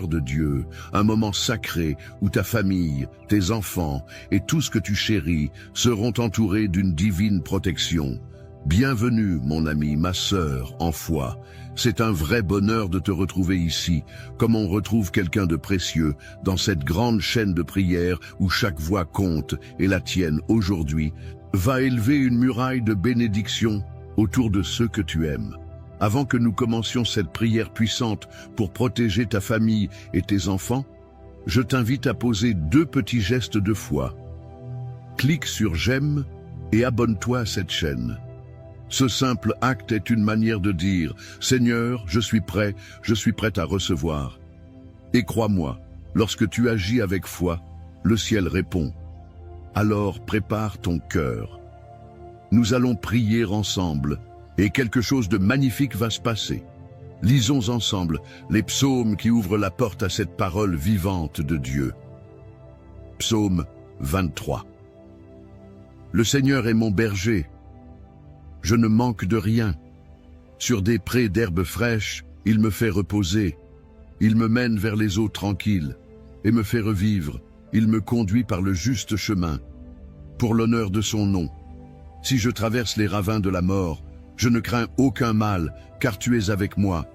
de Dieu, un moment sacré où ta famille, tes enfants et tout ce que tu chéris seront entourés d'une divine protection. Bienvenue, mon ami, ma sœur, en foi. C'est un vrai bonheur de te retrouver ici, comme on retrouve quelqu'un de précieux dans cette grande chaîne de prière où chaque voix compte, et la tienne aujourd'hui va élever une muraille de bénédiction autour de ceux que tu aimes. Avant que nous commencions cette prière puissante pour protéger ta famille et tes enfants, je t'invite à poser 2 petits gestes de foi. Clique sur j'aime et abonne-toi à cette chaîne. Ce simple acte est une manière de dire « Seigneur, je suis prête à recevoir ». Et crois-moi, lorsque tu agis avec foi, le ciel répond. Alors prépare ton cœur. Nous allons prier ensemble et quelque chose de magnifique va se passer. Lisons ensemble les psaumes qui ouvrent la porte à cette parole vivante de Dieu. Psaume 23. Le Seigneur est mon berger. Je ne manque de rien. Sur des prés d'herbes fraîches, il me fait reposer. Il me mène vers les eaux tranquilles et me fait revivre. Il me conduit par le juste chemin, pour l'honneur de son nom. Si je traverse les ravins de la mort, je ne crains aucun mal, car tu es avec moi.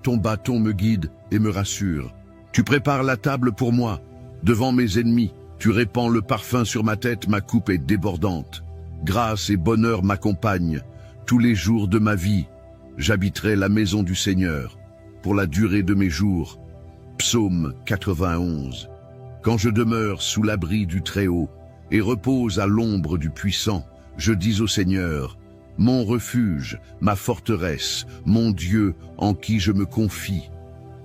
Ton bâton me guide et me rassure. Tu prépares la table pour moi. Devant mes ennemis, tu répands le parfum sur ma tête, ma coupe est débordante. Grâce et bonheur m'accompagnent. Tous les jours de ma vie, j'habiterai la maison du Seigneur, pour la durée de mes jours. Psaume 91. Quand je demeure sous l'abri du Très-Haut et repose à l'ombre du Puissant, je dis au Seigneur, mon refuge, ma forteresse, mon Dieu en qui je me confie.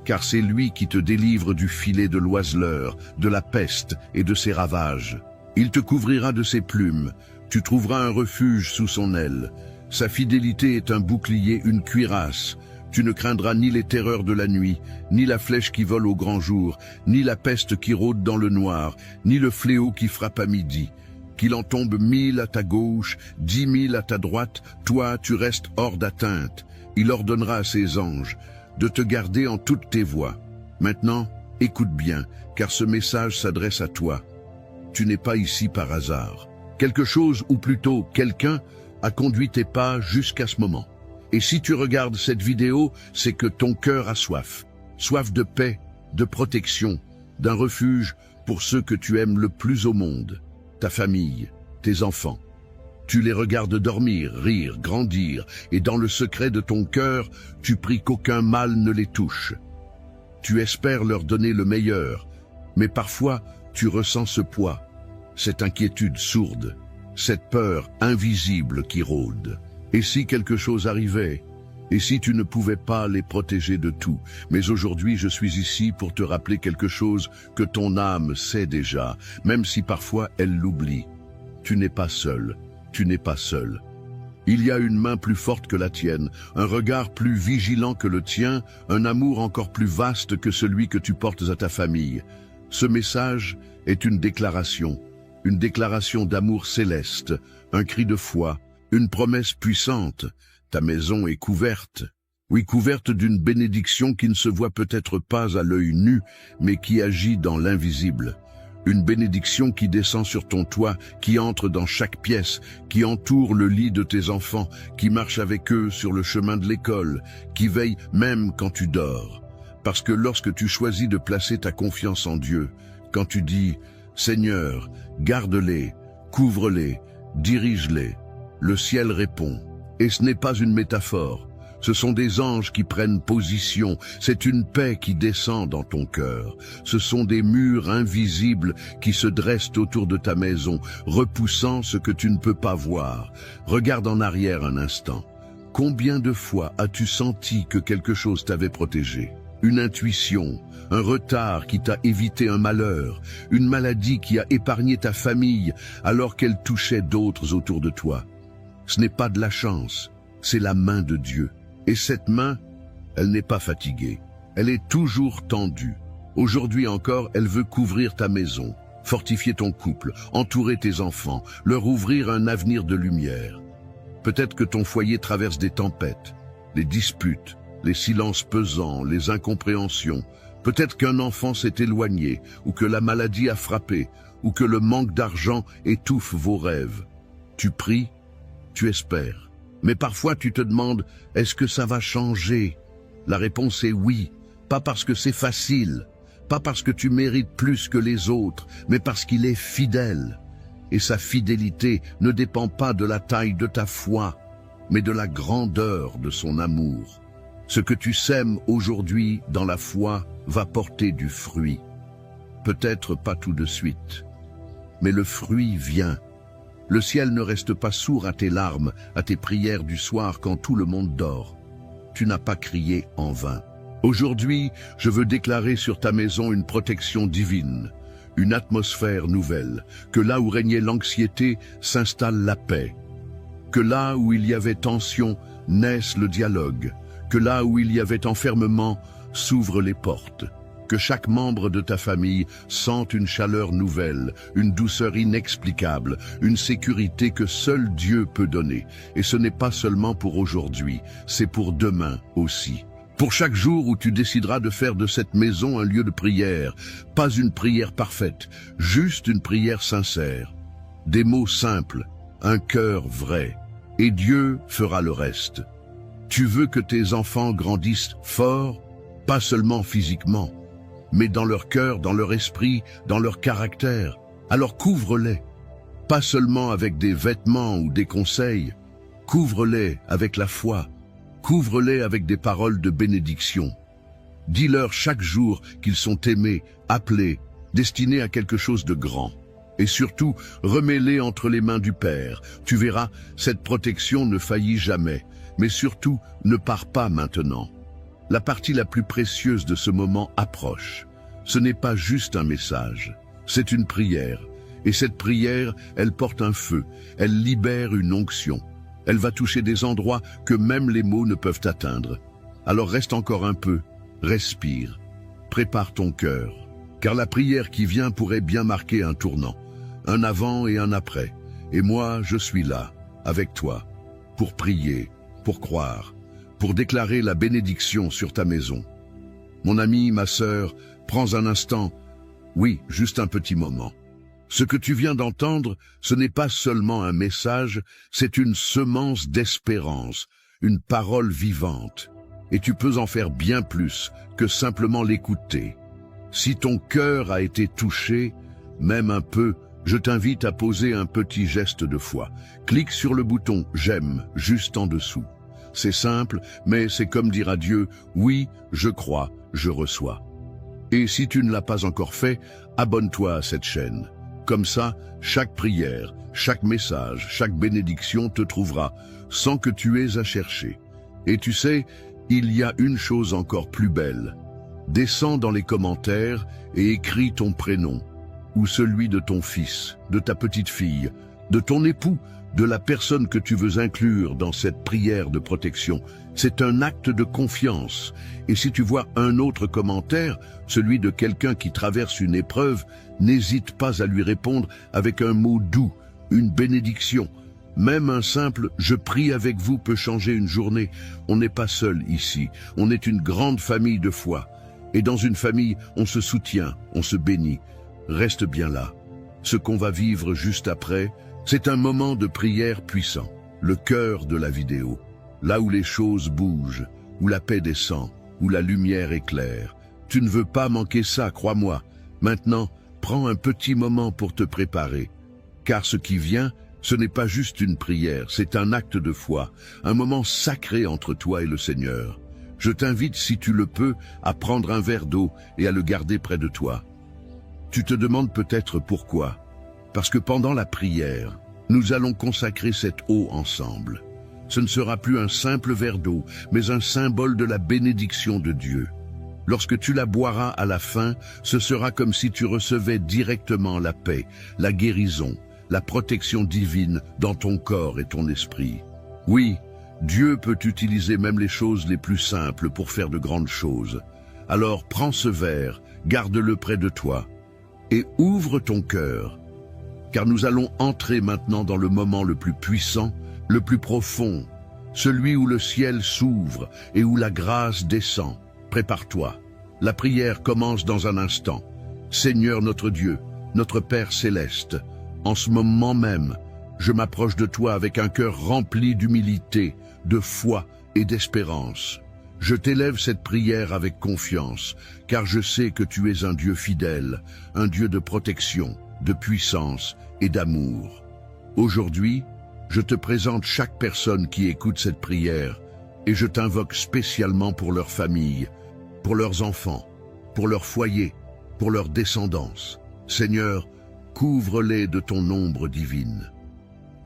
Car c'est lui qui te délivre du filet de l'oiseleur, de la peste et de ses ravages. Il te couvrira de ses plumes, tu trouveras un refuge sous son aile. Sa fidélité est un bouclier, une cuirasse. Tu ne craindras ni les terreurs de la nuit, ni la flèche qui vole au grand jour, ni la peste qui rôde dans le noir, ni le fléau qui frappe à midi. Qu'il en tombe 1000 à ta gauche, 10 000 à ta droite, toi tu restes hors d'atteinte. Il ordonnera à ses anges de te garder en toutes tes voies. Maintenant, écoute bien, car ce message s'adresse à toi. Tu n'es pas ici par hasard. Quelque chose, ou plutôt quelqu'un, a conduit tes pas jusqu'à ce moment. Et si tu regardes cette vidéo, c'est que ton cœur a soif. Soif de paix, de protection, d'un refuge pour ceux que tu aimes le plus au monde. Ta famille, tes enfants. Tu les regardes dormir, rire, grandir, et dans le secret de ton cœur, tu pries qu'aucun mal ne les touche. Tu espères leur donner le meilleur, mais parfois tu ressens ce poids, cette inquiétude sourde, cette peur invisible qui rôde. Et si quelque chose arrivait? Et si tu ne pouvais pas les protéger de tout? Mais aujourd'hui, je suis ici pour te rappeler quelque chose que ton âme sait déjà, même si parfois elle l'oublie. Tu n'es pas seul, tu n'es pas seul. Il y a une main plus forte que la tienne, un regard plus vigilant que le tien, un amour encore plus vaste que celui que tu portes à ta famille. Ce message est une déclaration d'amour céleste, un cri de foi, une promesse puissante. Ta maison est couverte, oui, couverte d'une bénédiction qui ne se voit peut-être pas à l'œil nu, mais qui agit dans l'invisible. Une bénédiction qui descend sur ton toit, qui entre dans chaque pièce, qui entoure le lit de tes enfants, qui marche avec eux sur le chemin de l'école, qui veille même quand tu dors. Parce que lorsque tu choisis de placer ta confiance en Dieu, quand tu dis « Seigneur, garde-les, couvre-les, dirige-les », le ciel répond. Et ce n'est pas une métaphore. Ce sont des anges qui prennent position, c'est une paix qui descend dans ton cœur. Ce sont des murs invisibles qui se dressent autour de ta maison, repoussant ce que tu ne peux pas voir. Regarde en arrière un instant. Combien de fois as-tu senti que quelque chose t'avait protégé? Une intuition, un retard qui t'a évité un malheur, une maladie qui a épargné ta famille alors qu'elle touchait d'autres autour de toi. Ce n'est pas de la chance, c'est la main de Dieu. Et cette main, elle n'est pas fatiguée, elle est toujours tendue. Aujourd'hui encore, elle veut couvrir ta maison, fortifier ton couple, entourer tes enfants, leur ouvrir un avenir de lumière. Peut-être que ton foyer traverse des tempêtes, les disputes, les silences pesants, les incompréhensions. Peut-être qu'un enfant s'est éloigné, ou que la maladie a frappé, ou que le manque d'argent étouffe vos rêves. Tu pries, tu espères. Mais parfois tu te demandes, est-ce que ça va changer? La réponse est oui, pas parce que c'est facile, pas parce que tu mérites plus que les autres, mais parce qu'il est fidèle. Et sa fidélité ne dépend pas de la taille de ta foi, mais de la grandeur de son amour. Ce que tu sèmes aujourd'hui dans la foi va porter du fruit. Peut-être pas tout de suite, mais le fruit vient. Le ciel ne reste pas sourd à tes larmes, à tes prières du soir quand tout le monde dort. Tu n'as pas crié en vain. Aujourd'hui, je veux déclarer sur ta maison une protection divine, une atmosphère nouvelle, que là où régnait l'anxiété s'installe la paix, que là où il y avait tension naisse le dialogue, que là où il y avait enfermement s'ouvrent les portes, que chaque membre de ta famille sente une chaleur nouvelle, une douceur inexplicable, une sécurité que seul Dieu peut donner. Et ce n'est pas seulement pour aujourd'hui, c'est pour demain aussi. Pour chaque jour où tu décideras de faire de cette maison un lieu de prière, pas une prière parfaite, juste une prière sincère. Des mots simples, un cœur vrai, et Dieu fera le reste. Tu veux que tes enfants grandissent forts, pas seulement physiquement, mais dans leur cœur, dans leur esprit, dans leur caractère. Alors couvre-les, pas seulement avec des vêtements ou des conseils, couvre-les avec la foi, couvre-les avec des paroles de bénédiction. Dis-leur chaque jour qu'ils sont aimés, appelés, destinés à quelque chose de grand. Et surtout, remets-les entre les mains du Père. Tu verras, cette protection ne faillit jamais. Mais surtout, ne pars pas maintenant. La partie la plus précieuse de ce moment approche. Ce n'est pas juste un message, c'est une prière. Et cette prière, elle porte un feu, elle libère une onction. Elle va toucher des endroits que même les mots ne peuvent atteindre. Alors reste encore un peu, respire, prépare ton cœur. Car la prière qui vient pourrait bien marquer un tournant, un avant et un après. Et moi, je suis là, avec toi, pour prier, pour croire, pour déclarer la bénédiction sur ta maison. Mon ami, ma sœur, prends un instant, oui, juste un petit moment. Ce que tu viens d'entendre, ce n'est pas seulement un message, c'est une semence d'espérance, une parole vivante. Et tu peux en faire bien plus que simplement l'écouter. Si ton cœur a été touché, même un peu, je t'invite à poser un petit geste de foi. Clique sur le bouton « J'aime » juste en dessous. C'est simple, mais c'est comme dire à Dieu « Oui, je crois, je reçois ». Et si tu ne l'as pas encore fait, abonne-toi à cette chaîne. Comme ça, chaque prière, chaque message, chaque bénédiction te trouvera, sans que tu aies à chercher. Et tu sais, il y a une chose encore plus belle. Descends dans les commentaires et écris ton prénom, ou celui de ton fils, de ta petite fille, de ton époux, de la personne que tu veux inclure dans cette prière de protection. C'est un acte de confiance. Et si tu vois un autre commentaire, celui de quelqu'un qui traverse une épreuve, n'hésite pas à lui répondre avec un mot doux, une bénédiction. Même un simple « je prie avec vous » peut changer une journée. On n'est pas seul ici, on est une grande famille de foi. Et dans une famille, on se soutient, on se bénit. Reste bien là. Ce qu'on va vivre juste après, c'est un moment de prière puissant, le cœur de la vidéo. Là où les choses bougent, où la paix descend, où la lumière éclaire. Tu ne veux pas manquer ça, crois-moi. Maintenant, prends un petit moment pour te préparer. Car ce qui vient, ce n'est pas juste une prière, c'est un acte de foi, un moment sacré entre toi et le Seigneur. Je t'invite, si tu le peux, à prendre un verre d'eau et à le garder près de toi. Tu te demandes peut-être pourquoi. Parce que pendant la prière, nous allons consacrer cette eau ensemble. Ce ne sera plus un simple verre d'eau, mais un symbole de la bénédiction de Dieu. Lorsque tu la boiras à la fin, ce sera comme si tu recevais directement la paix, la guérison, la protection divine dans ton corps et ton esprit. Oui, Dieu peut utiliser même les choses les plus simples pour faire de grandes choses. Alors prends ce verre, garde-le près de toi et ouvre ton cœur. Car nous allons entrer maintenant dans le moment le plus puissant, le plus profond, celui où le ciel s'ouvre et où la grâce descend. Prépare-toi. La prière commence dans un instant. Seigneur notre Dieu, notre Père céleste, en ce moment même, je m'approche de toi avec un cœur rempli d'humilité, de foi et d'espérance. Je t'élève cette prière avec confiance, car je sais que tu es un Dieu fidèle, un Dieu de protection, de puissance et d'amour. Aujourd'hui, je te présente chaque personne qui écoute cette prière, et je t'invoque spécialement pour leur famille, pour leurs enfants, pour leur foyer, pour leur descendance. Seigneur, couvre-les de ton ombre divine.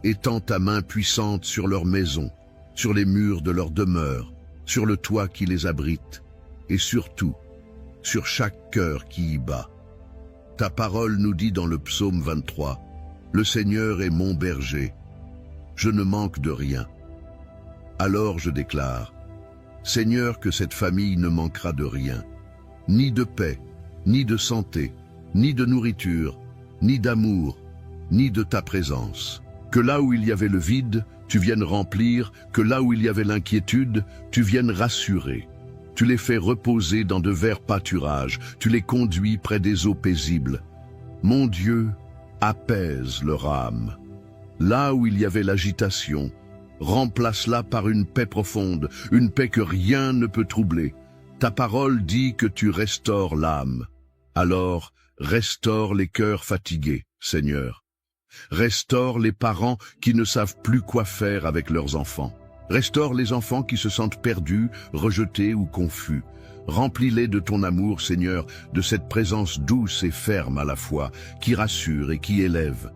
Étends ta main puissante sur leur maison, sur les murs de leur demeure, sur le toit qui les abrite, et surtout, sur chaque cœur qui y bat. Ta parole nous dit dans le psaume 23, « Le Seigneur est mon berger, je ne manque de rien. » Alors je déclare, « Seigneur, que cette famille ne manquera de rien, ni de paix, ni de santé, ni de nourriture, ni d'amour, ni de ta présence. Que là où il y avait le vide, tu viennes remplir, que là où il y avait l'inquiétude, tu viennes rassurer. Tu les fais reposer dans de verts pâturages, tu les conduis près des eaux paisibles. Mon Dieu, apaise leur âme. Là où il y avait l'agitation, remplace-la par une paix profonde, une paix que rien ne peut troubler. Ta parole dit que tu restaures l'âme. Alors, restaure les cœurs fatigués, Seigneur. Restaure les parents qui ne savent plus quoi faire avec leurs enfants. Restaure les enfants qui se sentent perdus, rejetés ou confus. Remplis-les de ton amour, Seigneur, de cette présence douce et ferme à la fois, qui rassure et qui élève.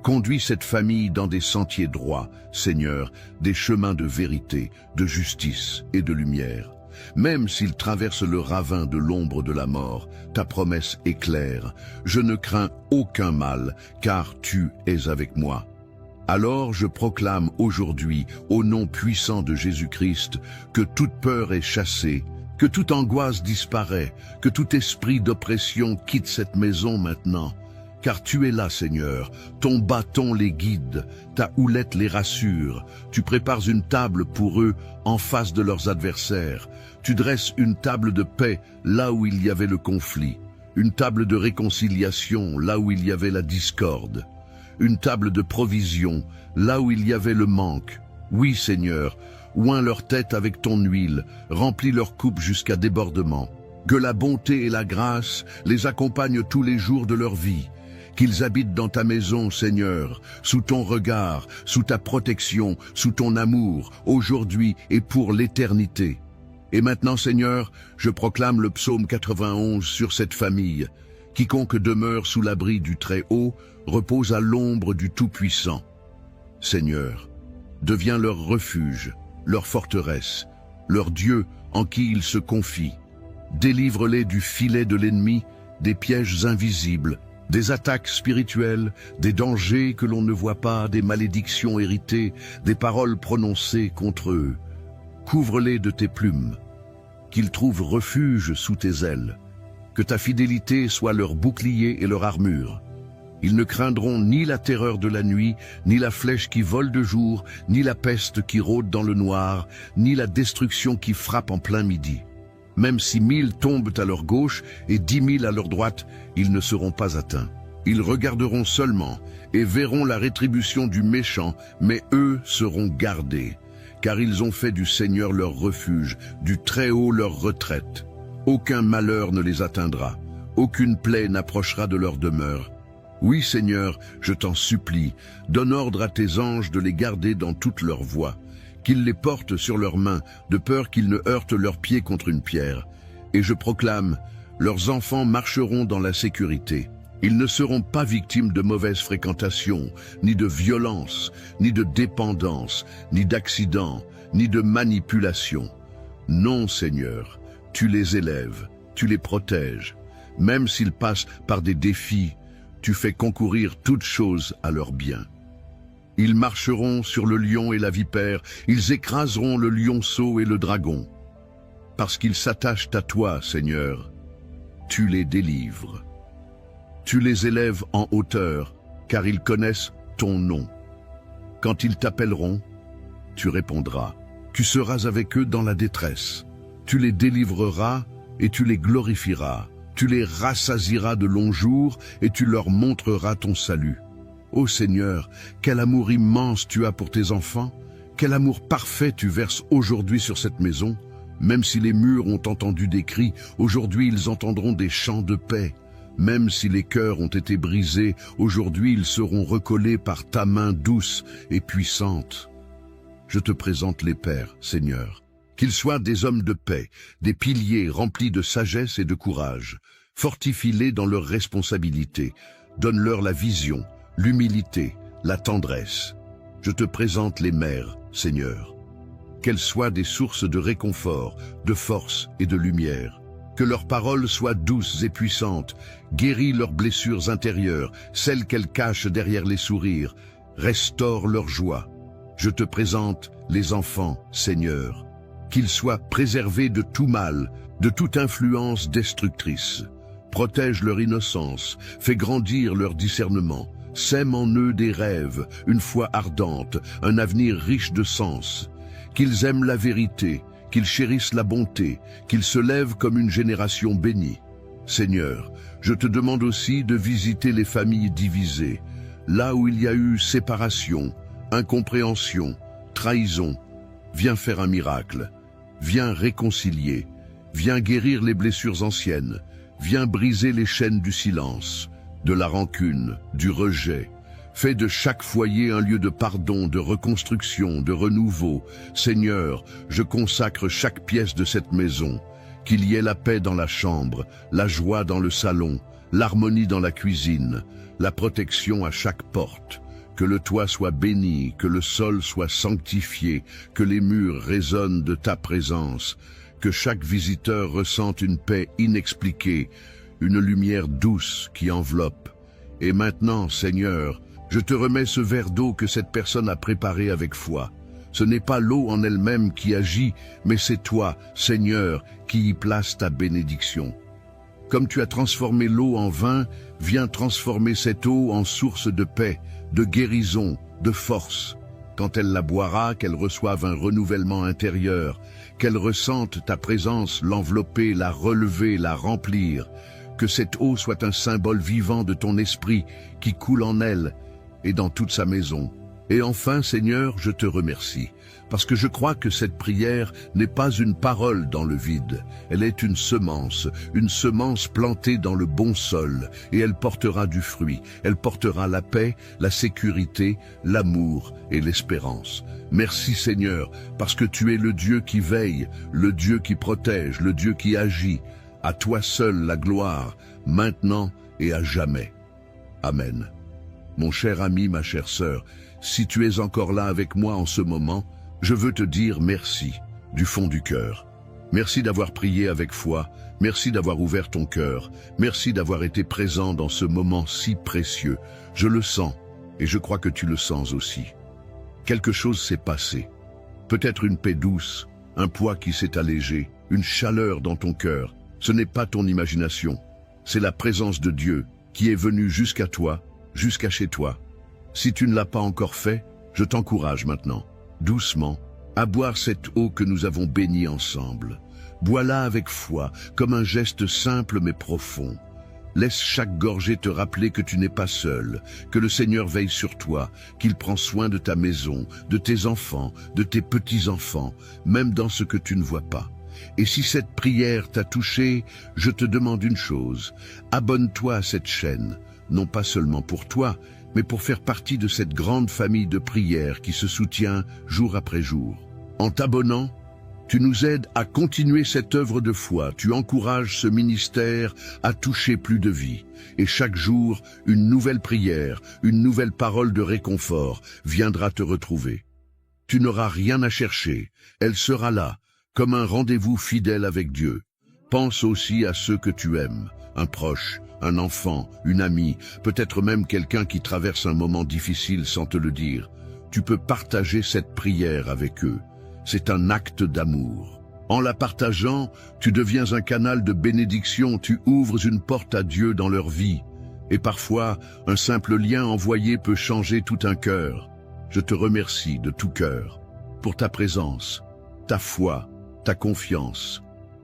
Conduis cette famille dans des sentiers droits, Seigneur, des chemins de vérité, de justice et de lumière. Même s'ils traversent le ravin de l'ombre de la mort, ta promesse est claire. Je ne crains aucun mal, car tu es avec moi. Alors je proclame aujourd'hui, au nom puissant de Jésus-Christ, que toute peur est chassée, que toute angoisse disparaît, que tout esprit d'oppression quitte cette maison maintenant. Car tu es là, Seigneur, ton bâton les guide, ta houlette les rassure, tu prépares une table pour eux en face de leurs adversaires, tu dresses une table de paix là où il y avait le conflit, une table de réconciliation là où il y avait la discorde, une table de provision là où il y avait le manque. Oui, Seigneur, oins leur tête avec ton huile, remplis leur coupe jusqu'à débordement. Que la bonté et la grâce les accompagnent tous les jours de leur vie. Qu'ils habitent dans ta maison, Seigneur, sous ton regard, sous ta protection, sous ton amour, aujourd'hui et pour l'éternité. Et maintenant, Seigneur, je proclame le psaume 91 sur cette famille. Quiconque demeure sous l'abri du Très-Haut repose à l'ombre du Tout-Puissant. Seigneur, deviens leur refuge, leur forteresse, leur Dieu en qui ils se confient. Délivre-les du filet de l'ennemi, des pièges invisibles, des attaques spirituelles, des dangers que l'on ne voit pas, des malédictions héritées, des paroles prononcées contre eux. Couvre-les de tes plumes, qu'ils trouvent refuge sous tes ailes, que ta fidélité soit leur bouclier et leur armure. Ils ne craindront ni la terreur de la nuit, ni la flèche qui vole de jour, ni la peste qui rôde dans le noir, ni la destruction qui frappe en plein midi. Même si 1000 tombent à leur gauche et 10 000 à leur droite, ils ne seront pas atteints. Ils regarderont seulement et verront la rétribution du méchant, mais eux seront gardés, car ils ont fait du Seigneur leur refuge, du Très-Haut leur retraite. Aucun malheur ne les atteindra, aucune plaie n'approchera de leur demeure. Oui, Seigneur, je t'en supplie, donne ordre à tes anges de les garder dans toutes leurs voies, qu'ils les portent sur leurs mains, de peur qu'ils ne heurtent leurs pieds contre une pierre. Et je proclame, leurs enfants marcheront dans la sécurité. Ils ne seront pas victimes de mauvaise fréquentation, ni de violence, ni de dépendance, ni d'accident, ni de manipulation. Non, Seigneur, tu les élèves, tu les protèges. Même s'ils passent par des défis, tu fais concourir toutes choses à leur bien. Ils marcheront sur le lion et la vipère, ils écraseront le lionceau et le dragon. Parce qu'ils s'attachent à toi, Seigneur, tu les délivres. Tu les élèves en hauteur, car ils connaissent ton nom. Quand ils t'appelleront, tu répondras. Tu seras avec eux dans la détresse. Tu les délivreras et tu les glorifieras. Tu les rassasieras de longs jours, et tu leur montreras ton salut. Ô Seigneur, quel amour immense tu as pour tes enfants, quel amour parfait tu verses aujourd'hui sur cette maison. Même si les murs ont entendu des cris, aujourd'hui ils entendront des chants de paix. Même si les cœurs ont été brisés, aujourd'hui ils seront recollés par ta main douce et puissante. Je te présente les pères, Seigneur. Qu'ils soient des hommes de paix, des piliers remplis de sagesse et de courage. Fortifie-les dans leurs responsabilités. Donne-leur la vision, l'humilité, la tendresse. Je te présente les mères, Seigneur. Qu'elles soient des sources de réconfort, de force et de lumière. Que leurs paroles soient douces et puissantes. Guéris leurs blessures intérieures, celles qu'elles cachent derrière les sourires. Restaure leur joie. Je te présente les enfants, Seigneur. Qu'ils soient préservés de tout mal, de toute influence destructrice. Protège leur innocence, fais grandir leur discernement, sème en eux des rêves, une foi ardente, un avenir riche de sens. Qu'ils aiment la vérité, qu'ils chérissent la bonté, qu'ils se lèvent comme une génération bénie. Seigneur, je te demande aussi de visiter les familles divisées, là où il y a eu séparation, incompréhension, trahison. Viens faire un miracle. Viens réconcilier, viens guérir les blessures anciennes, viens briser les chaînes du silence, de la rancune, du rejet. Fais de chaque foyer un lieu de pardon, de reconstruction, de renouveau. Seigneur, je consacre chaque pièce de cette maison, qu'il y ait la paix dans la chambre, la joie dans le salon, l'harmonie dans la cuisine, la protection à chaque porte. Que le toit soit béni, que le sol soit sanctifié, que les murs résonnent de ta présence, que chaque visiteur ressente une paix inexpliquée, une lumière douce qui enveloppe. Et maintenant, Seigneur, je te remets ce verre d'eau que cette personne a préparé avec foi. Ce n'est pas l'eau en elle-même qui agit, mais c'est toi, Seigneur, qui y place ta bénédiction. Comme tu as transformé l'eau en vin, viens transformer cette eau en source de paix, de guérison, de force. Quand elle la boira, qu'elle reçoive un renouvellement intérieur, qu'elle ressente ta présence l'envelopper, la relever, la remplir. Que cette eau soit un symbole vivant de ton esprit qui coule en elle et dans toute sa maison. Et enfin, Seigneur, je te remercie, parce que je crois que cette prière n'est pas une parole dans le vide. Elle est une semence plantée dans le bon sol, et elle portera du fruit. Elle portera la paix, la sécurité, l'amour et l'espérance. Merci Seigneur, parce que tu es le Dieu qui veille, le Dieu qui protège, le Dieu qui agit. À toi seul la gloire, maintenant et à jamais. Amen. Mon cher ami, ma chère sœur, si tu es encore là avec moi en ce moment, je veux te dire merci, du fond du cœur. Merci d'avoir prié avec foi, merci d'avoir ouvert ton cœur, merci d'avoir été présent dans ce moment si précieux. Je le sens, et je crois que tu le sens aussi. Quelque chose s'est passé. Peut-être une paix douce, un poids qui s'est allégé, une chaleur dans ton cœur. Ce n'est pas ton imagination, c'est la présence de Dieu qui est venue jusqu'à toi, jusqu'à chez toi. Si tu ne l'as pas encore fait, je t'encourage maintenant, doucement, à boire cette eau que nous avons bénie ensemble. Bois-la avec foi, comme un geste simple mais profond. Laisse chaque gorgée te rappeler que tu n'es pas seul, que le Seigneur veille sur toi, qu'il prend soin de ta maison, de tes enfants, de tes petits-enfants, même dans ce que tu ne vois pas. Et si cette prière t'a touché, je te demande une chose, abonne-toi à cette chaîne, non pas seulement pour toi, mais pour faire partie de cette grande famille de prières qui se soutient jour après jour. En t'abonnant, tu nous aides à continuer cette œuvre de foi, tu encourages ce ministère à toucher plus de vies. Et chaque jour, une nouvelle prière, une nouvelle parole de réconfort viendra te retrouver. Tu n'auras rien à chercher, elle sera là, comme un rendez-vous fidèle avec Dieu. Pense aussi à ceux que tu aimes, un proche, un enfant, une amie, peut-être même quelqu'un qui traverse un moment difficile sans te le dire. Tu peux partager cette prière avec eux. C'est un acte d'amour. En la partageant, tu deviens un canal de bénédiction, tu ouvres une porte à Dieu dans leur vie. Et parfois, un simple lien envoyé peut changer tout un cœur. Je te remercie de tout cœur pour ta présence, ta foi, ta confiance.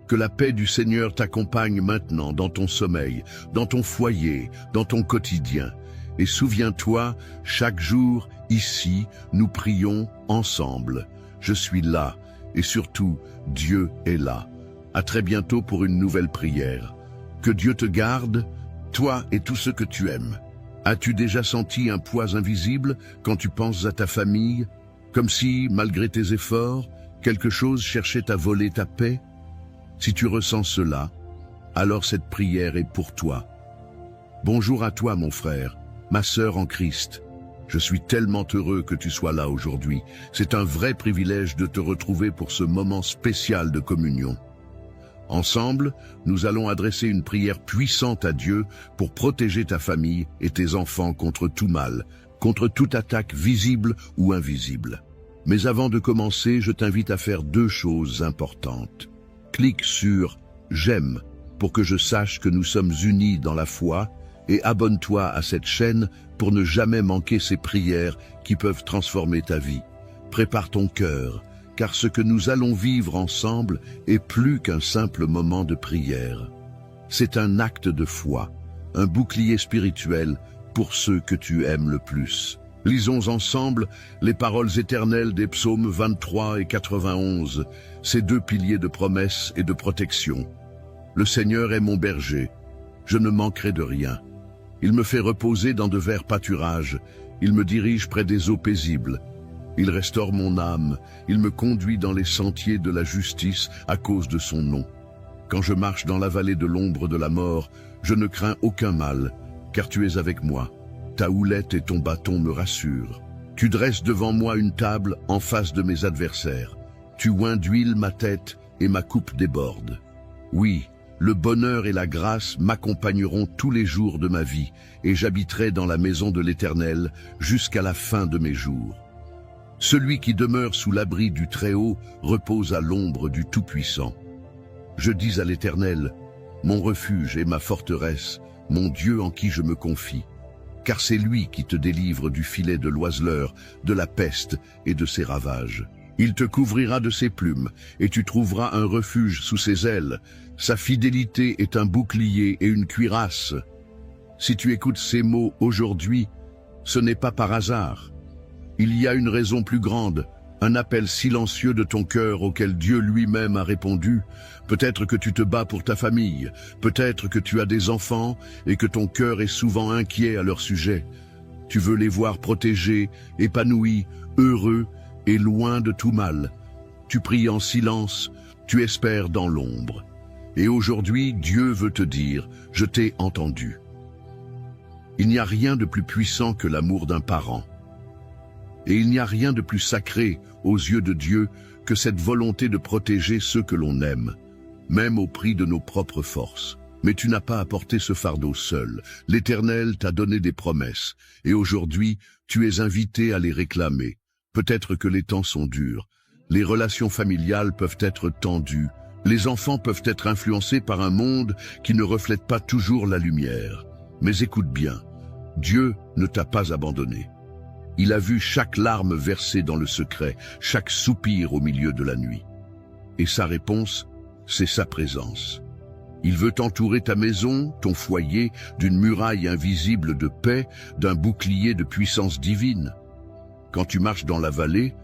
Que la paix du Seigneur t'accompagne maintenant dans ton sommeil, dans ton foyer, dans ton quotidien. Et souviens-toi, chaque jour, ici, nous prions ensemble. Je suis là, et surtout, Dieu est là. À très bientôt pour une nouvelle prière. Que Dieu te garde, toi et tous ceux que tu aimes. As-tu déjà senti un poids invisible quand tu penses à ta famille, comme si, malgré tes efforts, quelque chose cherchait à voler ta paix? Si tu ressens cela, alors cette prière est pour toi. Bonjour à toi, mon frère, ma sœur en Christ. Je suis tellement heureux que tu sois là aujourd'hui. C'est un vrai privilège de te retrouver pour ce moment spécial de communion. Ensemble, nous allons adresser une prière puissante à Dieu pour protéger ta famille et tes enfants contre tout mal, contre toute attaque visible ou invisible. Mais avant de commencer, je t'invite à faire 2 choses importantes. Clique sur « J'aime » pour que je sache que nous sommes unis dans la foi et abonne-toi à cette chaîne pour ne jamais manquer ces prières qui peuvent transformer ta vie. Prépare ton cœur, car ce que nous allons vivre ensemble est plus qu'un simple moment de prière. C'est un acte de foi, un bouclier spirituel pour ceux que tu aimes le plus. Lisons ensemble les paroles éternelles des psaumes 23 et 91, ces 2 piliers de promesse et de protection. Le Seigneur est mon berger, je ne manquerai de rien. Il me fait reposer dans de verts pâturages, il me dirige près des eaux paisibles. Il restaure mon âme, il me conduit dans les sentiers de la justice à cause de son nom. Quand je marche dans la vallée de l'ombre de la mort, je ne crains aucun mal, car tu es avec moi. Ta houlette et ton bâton me rassurent. Tu dresses devant moi une table en face de mes adversaires. Tu oins d'huile ma tête et ma coupe déborde. Oui, le bonheur et la grâce m'accompagneront tous les jours de ma vie, et j'habiterai dans la maison de l'Éternel jusqu'à la fin de mes jours. Celui qui demeure sous l'abri du Très-Haut repose à l'ombre du Tout-Puissant. Je dis à l'Éternel, mon refuge et ma forteresse, mon Dieu en qui je me confie. Car c'est lui qui te délivre du filet de l'oiseleur, de la peste et de ses ravages. Il te couvrira de ses plumes, et tu trouveras un refuge sous ses ailes. Sa fidélité est un bouclier et une cuirasse. Si tu écoutes ces mots aujourd'hui, ce n'est pas par hasard. Il y a une raison plus grande, un appel silencieux de ton cœur auquel Dieu lui-même a répondu. Peut-être que tu te bats pour ta famille, peut-être que tu as des enfants et que ton cœur est souvent inquiet à leur sujet. Tu veux les voir protégés, épanouis, heureux et loin de tout mal. Tu pries en silence, tu espères dans l'ombre. Et aujourd'hui, Dieu veut te dire, je t'ai entendu. Il n'y a rien de plus puissant que l'amour d'un parent. Et il n'y a rien de plus sacré aux yeux de Dieu que cette volonté de protéger ceux que l'on aime, même au prix de nos propres forces. Mais tu n'as pas à porter ce fardeau seul. L'Éternel t'a donné des promesses, et aujourd'hui, tu es invité à les réclamer. Peut-être que les temps sont durs, les relations familiales peuvent être tendues, les enfants peuvent être influencés par un monde qui ne reflète pas toujours la lumière. Mais écoute bien, Dieu ne t'a pas abandonné. Il a vu chaque larme versée dans le secret, chaque soupir au milieu de la nuit. Et sa réponse, c'est sa présence. Il veut entourer ta maison, ton foyer, d'une muraille invisible de paix, d'un bouclier de puissance divine. Quand tu marches dans la vallée,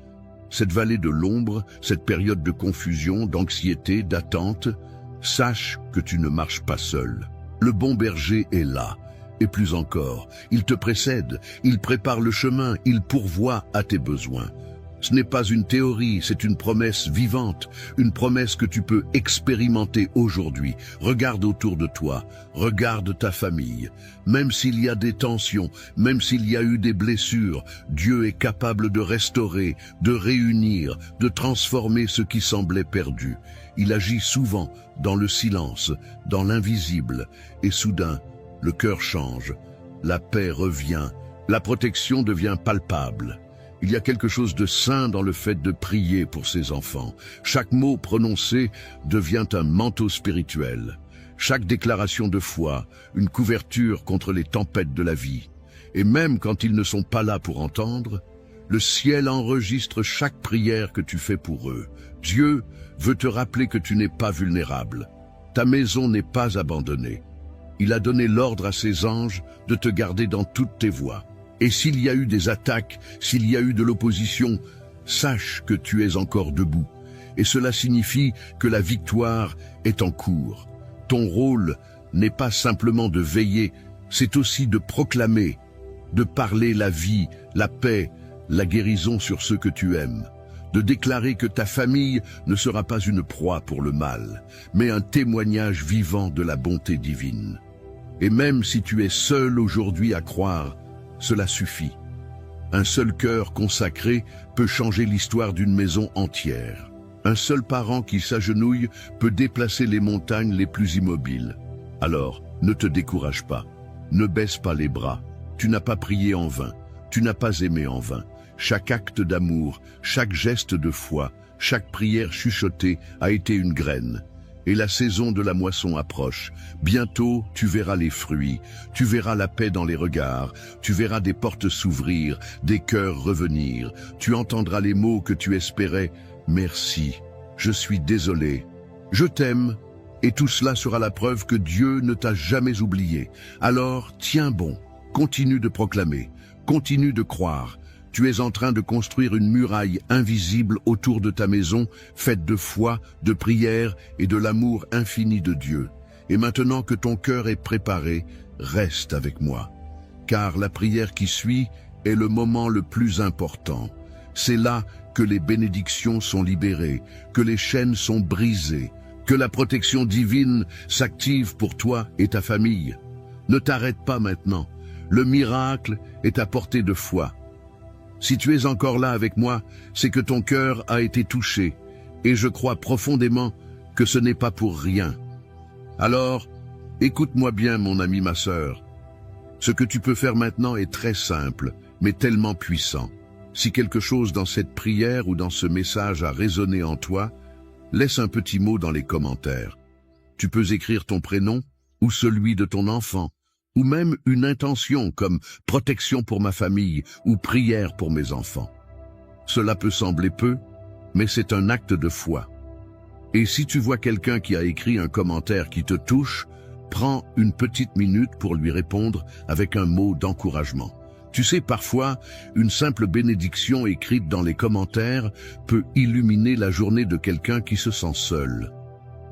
cette vallée de l'ombre, cette période de confusion, d'anxiété, d'attente, sache que tu ne marches pas seul. Le bon berger est là. Et plus encore, il te précède, il prépare le chemin, il pourvoit à tes besoins. Ce n'est pas une théorie, c'est une promesse vivante, une promesse que tu peux expérimenter aujourd'hui. Regarde autour de toi, regarde ta famille. Même s'il y a des tensions, même s'il y a eu des blessures, Dieu est capable de restaurer, de réunir, de transformer ce qui semblait perdu. Il agit souvent dans le silence, dans l'invisible, et soudain, le cœur change, la paix revient, la protection devient palpable. Il y a quelque chose de saint dans le fait de prier pour ses enfants. Chaque mot prononcé devient un manteau spirituel. Chaque déclaration de foi, une couverture contre les tempêtes de la vie. Et même quand ils ne sont pas là pour entendre, Le ciel enregistre chaque prière que tu fais pour eux. Dieu veut te rappeler que tu n'es pas vulnérable. Ta maison n'est pas abandonnée. Il a donné l'ordre à ses anges de te garder dans toutes tes voies. Et s'il y a eu des attaques, s'il y a eu de l'opposition, sache que tu es encore debout. Et cela signifie que la victoire est en cours. Ton rôle n'est pas simplement de veiller, c'est aussi de proclamer, de parler la vie, la paix, la guérison sur ceux que tu aimes, de déclarer que ta famille ne sera pas une proie pour le mal, mais un témoignage vivant de la bonté divine. Et même si tu es seul aujourd'hui à croire, cela suffit. Un seul cœur consacré peut changer l'histoire d'une maison entière. Un seul parent qui s'agenouille peut déplacer les montagnes les plus immobiles. Alors, ne te décourage pas, ne baisse pas les bras. Tu n'as pas prié en vain, tu n'as pas aimé en vain. Chaque acte d'amour, chaque geste de foi, chaque prière chuchotée a été une graine. Et la saison de la moisson approche. Bientôt, tu verras les fruits, tu verras la paix dans les regards, tu verras des portes s'ouvrir, des cœurs revenir, tu entendras les mots que tu espérais. Merci, je suis désolé, je t'aime, et tout cela sera la preuve que Dieu ne t'a jamais oublié. Alors, tiens bon, continue de proclamer, continue de croire. Tu es en train de construire une muraille invisible autour de ta maison, faite de foi, de prière et de l'amour infini de Dieu. Et maintenant que ton cœur est préparé, reste avec moi. Car la prière qui suit est le moment le plus important. C'est là que les bénédictions sont libérées, que les chaînes sont brisées, que la protection divine s'active pour toi et ta famille. Ne t'arrête pas maintenant. Le miracle est à portée de foi. Si tu es encore là avec moi, c'est que ton cœur a été touché, et je crois profondément que ce n'est pas pour rien. Alors, écoute-moi bien, mon ami, ma sœur. Ce que tu peux faire maintenant est très simple, mais tellement puissant. Si quelque chose dans cette prière ou dans ce message a résonné en toi, laisse un petit mot dans les commentaires. Tu peux écrire ton prénom ou celui de ton enfant, ou même une intention comme « protection pour ma famille » ou « prière pour mes enfants ». Cela peut sembler peu, mais c'est un acte de foi. Et si tu vois quelqu'un qui a écrit un commentaire qui te touche, prends une petite minute pour lui répondre avec un mot d'encouragement. Tu sais, parfois, une simple bénédiction écrite dans les commentaires peut illuminer la journée de quelqu'un qui se sent seul.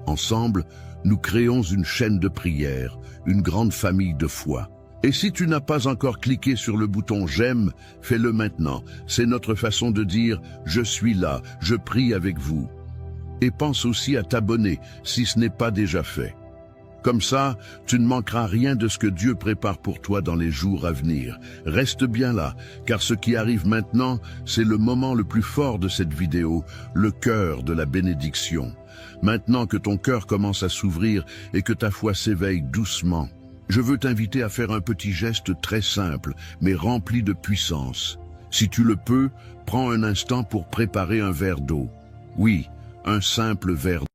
Ensemble, nous créons une chaîne de prière, une grande famille de foi. Et si tu n'as pas encore cliqué sur le bouton « J'aime », fais-le maintenant. C'est notre façon de dire « Je suis là, je prie avec vous ». Et pense aussi à t'abonner si ce n'est pas déjà fait. Comme ça, tu ne manqueras rien de ce que Dieu prépare pour toi dans les jours à venir. Reste bien là, car ce qui arrive maintenant, c'est le moment le plus fort de cette vidéo, le cœur de la bénédiction. Maintenant que ton cœur commence à s'ouvrir et que ta foi s'éveille doucement, je veux t'inviter à faire un petit geste très simple, mais rempli de puissance. Si tu le peux, prends un instant pour préparer un verre d'eau. Oui, un simple verre d'eau.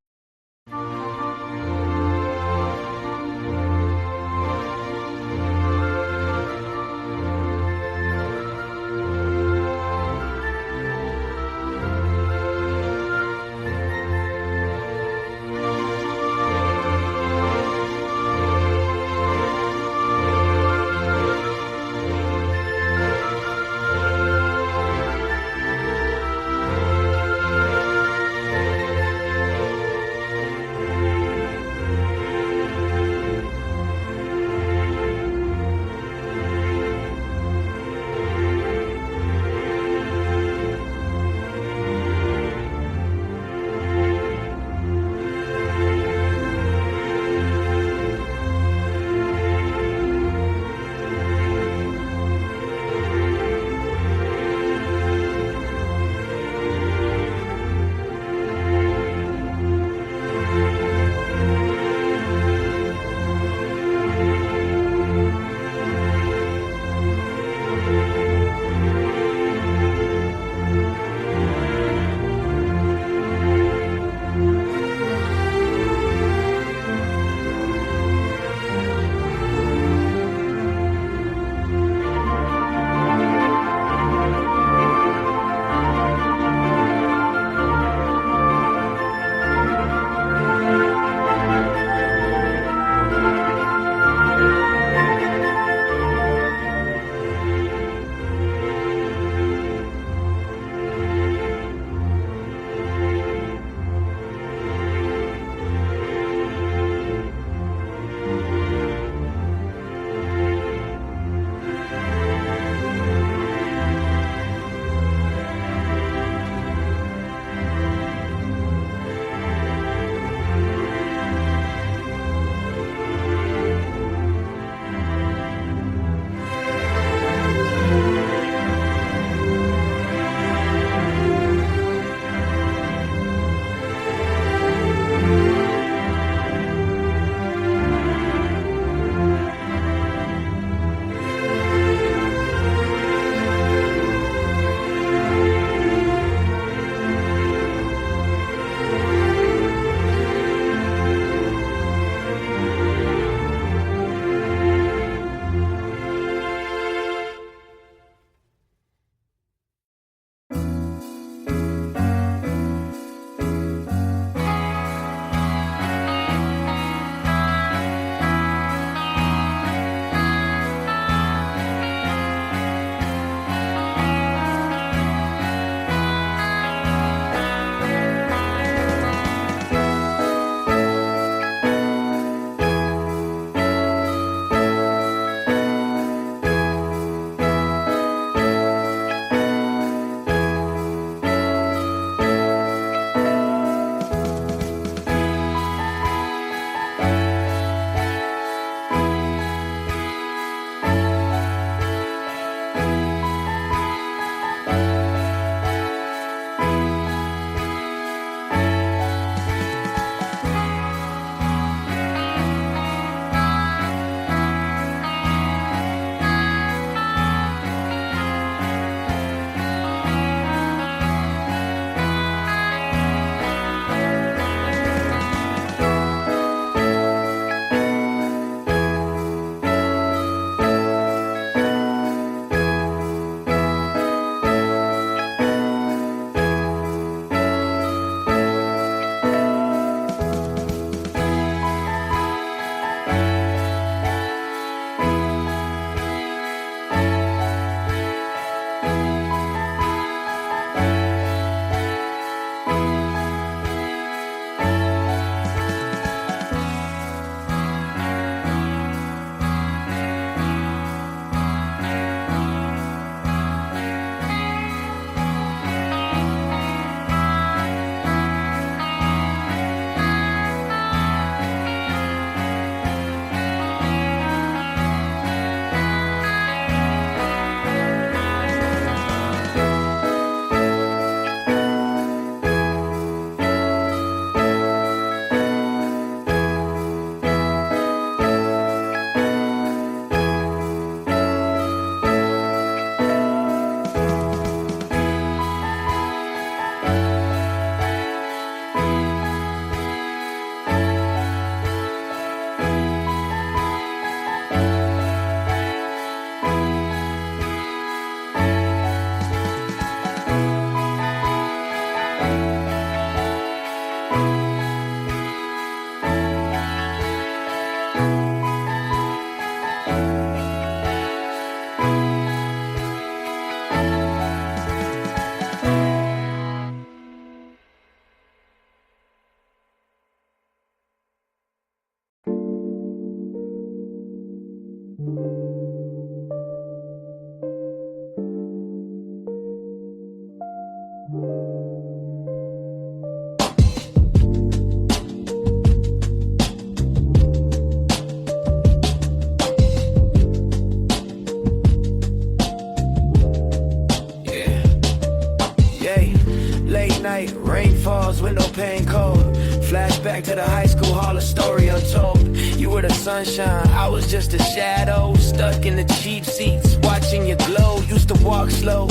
waterfalls, window pane cold. Flashback to the high school hall, a story untold. You were the sunshine, I was just a shadow. Stuck in the cheap seats, watching you glow. Used to walk slow,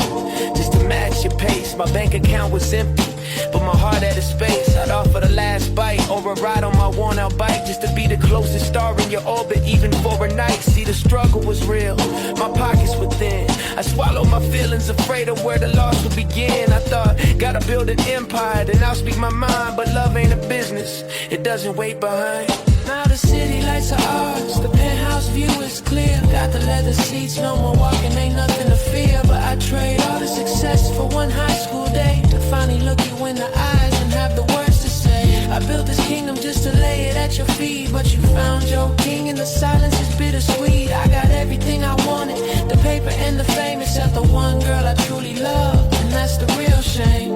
just to match your pace. My bank account was empty, but my heart had a space. I'd offer the last bite or a ride on my worn out bike, just to be the closest star in your orbit, even for a night. See, the struggle was real, my pockets were thin. I swallowed my feelings, afraid of where the loss would begin. I thought, gotta build an empire, then I'll speak my mind. But love ain't a business, it doesn't wait behind. Now the city lights are ours, the penthouse view is clear. Got the leather seats, no more walking, ain't nothing to fear. But I trade all the success for one high school day, to finally look you in the eyes and have the words to say. I built this kingdom just to lay it at your feet, but you found your king and the silence is bittersweet. I got everything I wanted, the paper and the fame, except the one girl I truly love, and that's the real shame.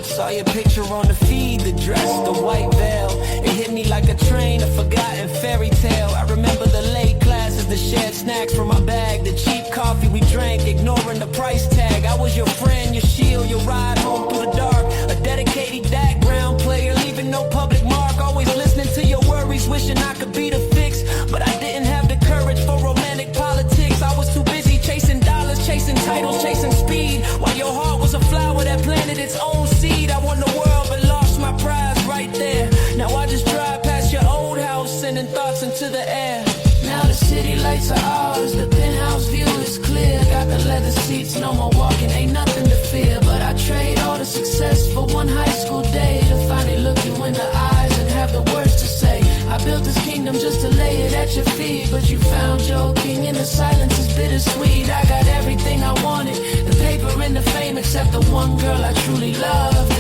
Saw your picture on the feed, the dress, the white veil. It hit me like a train, a forgotten fairy tale. I remember the late classes, the shared snacks from my bag, the cheap coffee we drank, ignoring the price tag. I was your friend, your shield, your ride home through the dark. A dedicated background player, leaving no public mark. Always listening to your worries, wishing I could be the fix, but I didn't have the courage for romantic politics. I was too busy chasing dollars, chasing titles, chasing speed, while your heart was a flower that planted its own seed. I won the world but lost my prize right there. Now I just drive past your old house, sending thoughts into the air. Now the city lights are ours, the penthouse view is clear. Got the leather seats, no more walking, ain't nothing to fear. But I trade all the success for one high school day, to finally look you in the eyes and have the words to say. I built this kingdom just to lay it at your feet, but you found your king and the silence is bittersweet. I got everything I wanted, the paper and the fame, except the one girl I truly love.